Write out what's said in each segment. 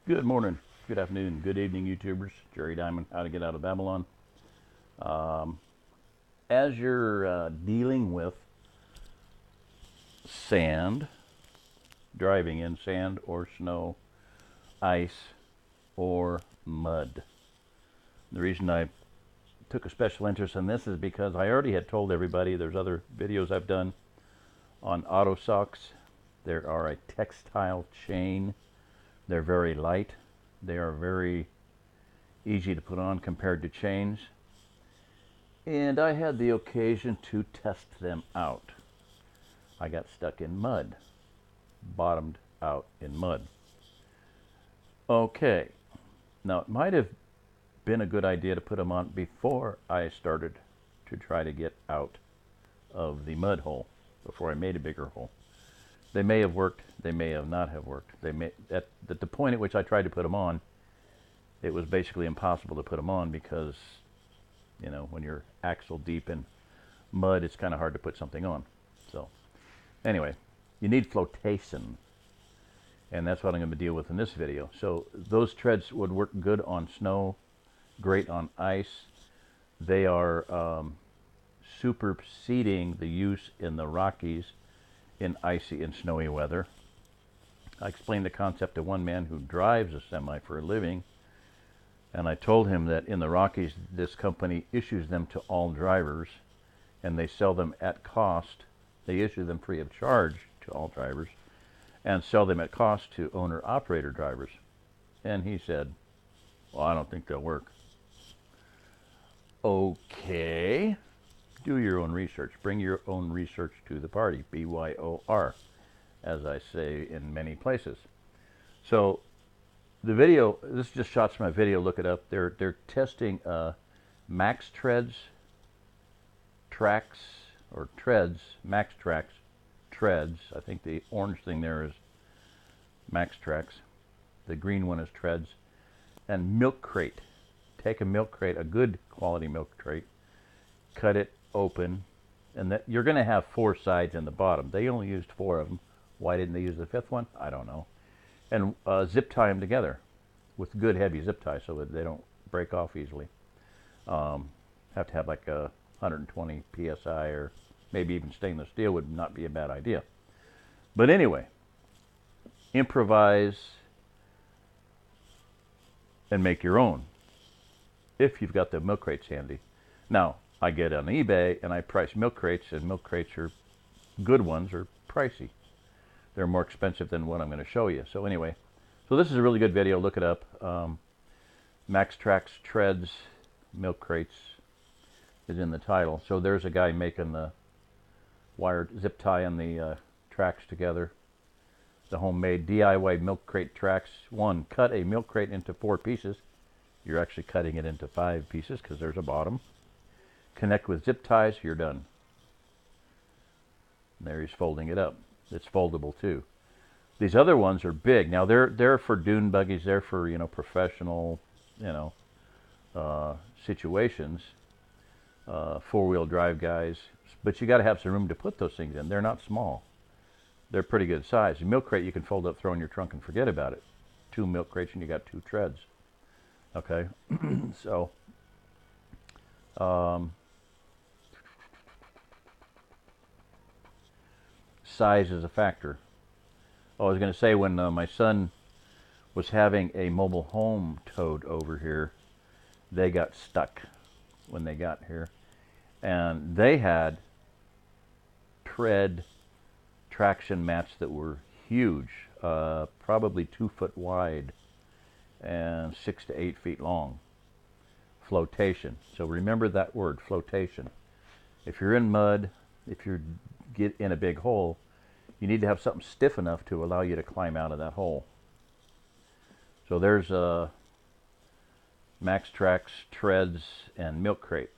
Good morning, good afternoon, good evening, YouTubers. Jerry Diamond, How to Get Out of Babylon. Um, as you're dealing with sand, driving in sand or snow, ice, or mud. The reason I took a special interest in this is because I already had told everybody there's other videos I've done on auto socks. There are a textile chain. They're very light. They are very easy to put on compared to chains. And I had the occasion to test them out. I got stuck in mud, bottomed out in mud. Okay, now it might have been a good idea to put them on before I started to try to get out of the mud hole, before I made a bigger hole. They may have worked, they may have not have worked. They may, at the point at which I tried to put them on, it was basically impossible to put them on because, you know, when you're axle deep in mud, it's kind of hard to put something on. So anyway, you need flotation, and that's what I'm going to deal with in this video. So those treads would work good on snow, great on ice. They are superseding the use in the Rockies in icy and snowy weather. I explained the concept to one man who drives a semi for a living, and I told him that in the Rockies, this company issues them to all drivers, and they sell them at cost. They issue them free of charge to all drivers, and sell them at cost to owner-operator drivers. And he said, well, I don't think they'll work. Okay, do your own research. Bring your own research to the party, BYOR, as I say in many places. So the video, this is just shots from my video, look it up. They're testing max treads, tracks, or treads, max tracks, treads. I think the orange thing there is max tracks. The green one is treads. And milk crate. Take a milk crate, a good quality milk crate, cut it open, and that you're going to have 4 sides in the bottom. They only used 4 of them. Why didn't they use the 5th one? I don't know. And zip tie them together with good heavy zip ties so that they don't break off easily. Have to have like a 120 psi, or maybe even stainless steel would not be a bad idea. But anyway, improvise and make your own if you've got the milk crates handy. Now, I get on eBay and I price milk crates, and milk crates are good ones are pricey. They're more expensive than what I'm going to show you. So anyway, so this is a really good video. Look it up. Max Tracks Treads Milk Crates is in the title. So there's a guy making the wired zip tie and the tracks together. The homemade DIY milk crate tracks. 1, cut a milk crate into 4 pieces. You're actually cutting it into 5 pieces because there's a bottom. Connect with zip ties, you're done. And there he's folding it up. It's foldable too. These other ones are big. Now they're for dune buggies. They're for, you know, professional, you know, situations. 4-wheel drive guys. But you got to have some room to put those things in. They're not small. They're pretty good size. A milk crate you can fold up, throw in your trunk, and forget about it. 2 milk crates and you got 2 treads. Okay, so size is a factor. Oh, I was going to say, when my son was having a mobile home towed over here, they got stuck when they got here, and they had tread traction mats that were huge, probably 2 foot wide and 6 to 8 feet long. Flotation. So remember that word, flotation. If you're in mud, if you get in a big hole, you need to have something stiff enough to allow you to climb out of that hole. So there's Max Tracks, treads, and milk crate.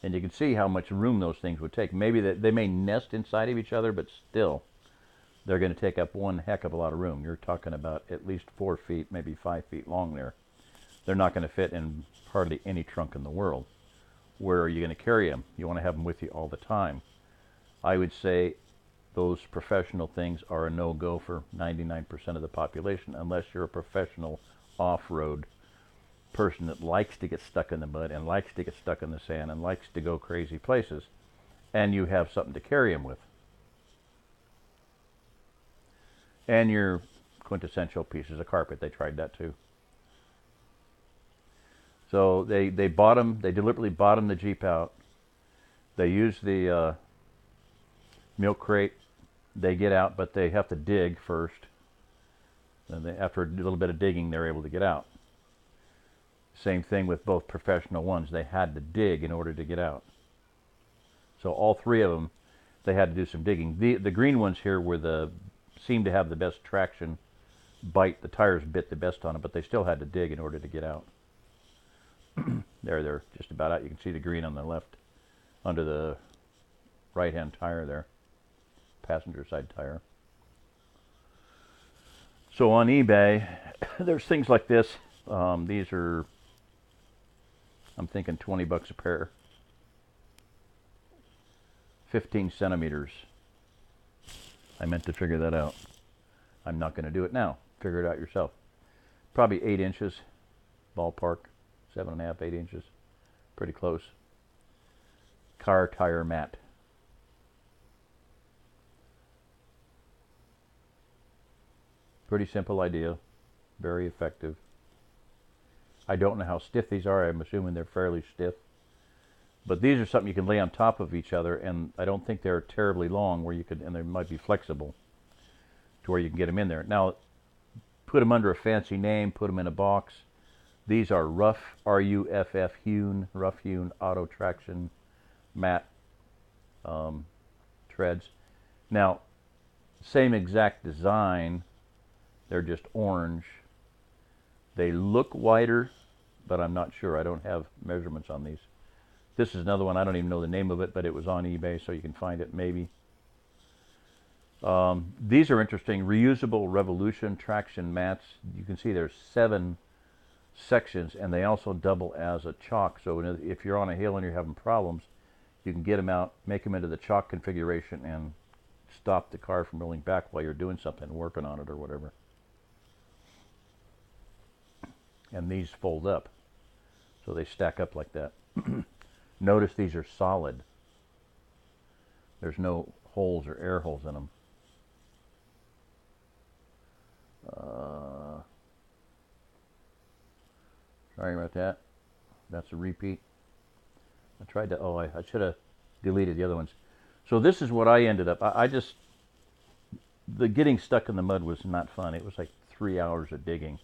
And you can see how much room those things would take. Maybe they may nest inside of each other, but still, they're going to take up one heck of a lot of room. You're talking about at least 4 feet, maybe 5 feet long there. They're not going to fit in hardly any trunk in the world. Where are you going to carry them? You want to have them with you all the time. I would say those professional things are a no-go for 99% of the population unless you're a professional off-road person that likes to get stuck in the mud and likes to get stuck in the sand and likes to go crazy places, and you have something to carry them with. And your quintessential pieces of carpet. They tried that too. So they deliberately bottomed the Jeep out. They use the milk crate. They get out, but they have to dig first. And after a little bit of digging, they're able to get out. Same thing with both professional ones. They had to dig in order to get out. So all three of them, they had to do some digging. The green ones here were seemed to have the best traction. The tires bit the best on it, but they still had to dig in order to get out. They're just about out. You can see the green on the left, under the right-hand tire there, passenger side tire. So on eBay, there's things like this. These are, I'm thinking 20 bucks a pair. 15 centimeters. I meant to figure that out. I'm not going to do it now. Figure it out yourself. Probably 8 inches, ballpark, 7.5, 8 inches. Pretty close. Car tire mat. Pretty simple idea. Very effective. I don't know how stiff these are. I'm assuming they're fairly stiff. But these are something you can lay on top of each other, and I don't think they're terribly long, and they might be flexible to where you can get them in there. Now, put them under a fancy name, put them in a box. These are rough, R-U-F-F, rough hewn auto traction mat treads. Now, same exact design, they're just orange. They look wider, but I'm not sure. I don't have measurements on these. This is another one. I don't even know the name of it, but it was on eBay, so you can find it maybe. These are interesting. Reusable Revolution traction mats. You can see there's 7 sections, and they also double as a chalk. So if you're on a hill and you're having problems, you can get them out, make them into the chalk configuration, and stop the car from rolling back while you're doing something, working on it or whatever. And these fold up, so they stack up like that. Notice these are solid. There's no holes or air holes in them. Sorry about that. That's a repeat. I tried to, I should have deleted the other ones. So this is what I ended up, the getting stuck in the mud was not fun. It was like 3 hours of digging.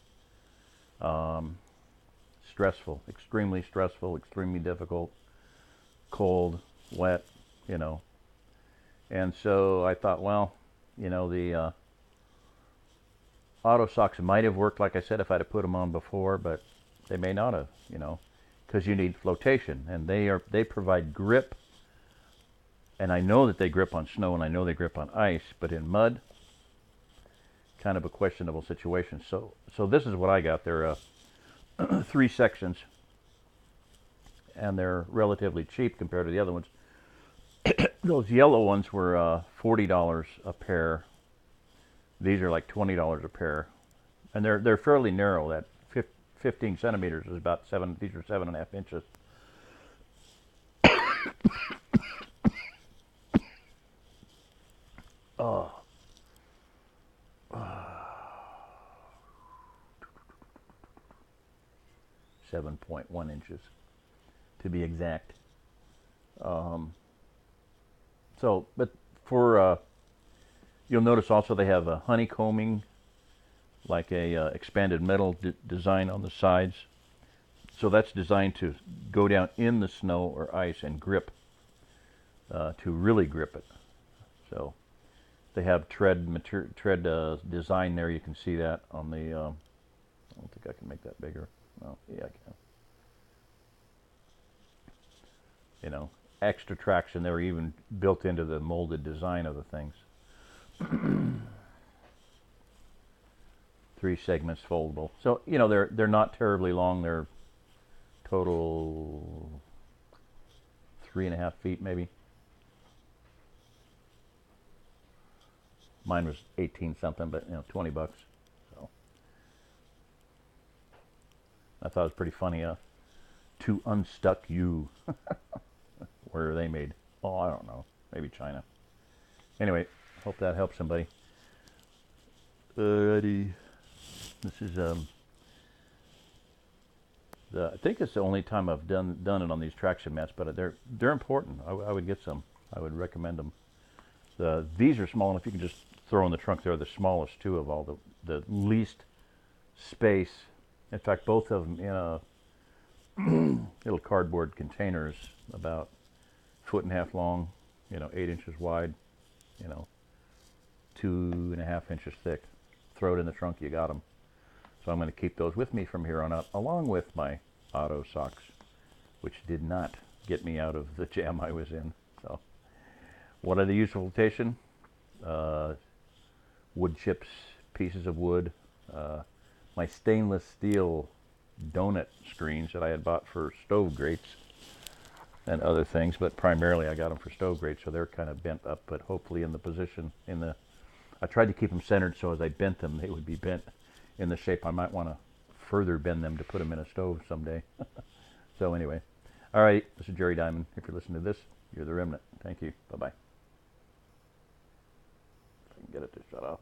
Stressful, extremely stressful, extremely difficult, cold, wet, you know. And so I thought, well, you know, the auto socks might have worked, like I said, if I'd have put them on before, but they may not have, you know, because you need flotation, and they provide grip. And I know that they grip on snow, and I know they grip on ice, but in mud, kind of a questionable situation. So this is what I got. They're 3 sections, and they're relatively cheap compared to the other ones. Those yellow ones were $40 a pair. These are like $20 a pair, and they're fairly narrow. That 15 centimeters is about 7. These are 7.5 inches. Oh. 7.1 inches to be exact. But for you'll notice also they have a honeycombing, like a expanded metal design on the sides. So that's designed to go down in the snow or ice and grip, to really grip it. So they have tread design there. You can see that on the. I don't think I can make that bigger. Oh, yeah, I can. You know, extra traction. They were even built into the molded design of the things. 3 segments foldable. So, you know, they're not terribly long. They're total 3.5 feet maybe. Mine was 18 something, but 20 bucks. So I thought it was pretty funny. To unstuck you. Where are they made? Oh, I don't know. Maybe China. Anyway, hope that helps somebody. Alrighty. This is I think it's the only time I've done it on these traction mats, but they're important. I would get some. I would recommend them. These are small enough you can just throw in the trunk. They're the smallest too of all the least space. In fact, both of them in a little cardboard containers, about 1.5 feet long, 8 inches wide, 2.5 inches thick. Throw it in the trunk, you got them. So I'm going to keep those with me from here on out, along with my auto socks, which did not get me out of the jam I was in. So, what are the utilization? Wood chips, pieces of wood, my stainless steel donut screens that I had bought for stove grates and other things, but primarily I got them for stove grates, so they're kind of bent up, but hopefully in the position, I tried to keep them centered so as I bent them, they would be bent in the shape I might want to further bend them to put them in a stove someday. So anyway, all right, this is Jerry Diamond. If you're listening to this, you're the Remnant. Thank you. Bye-bye. If I can get it to shut off.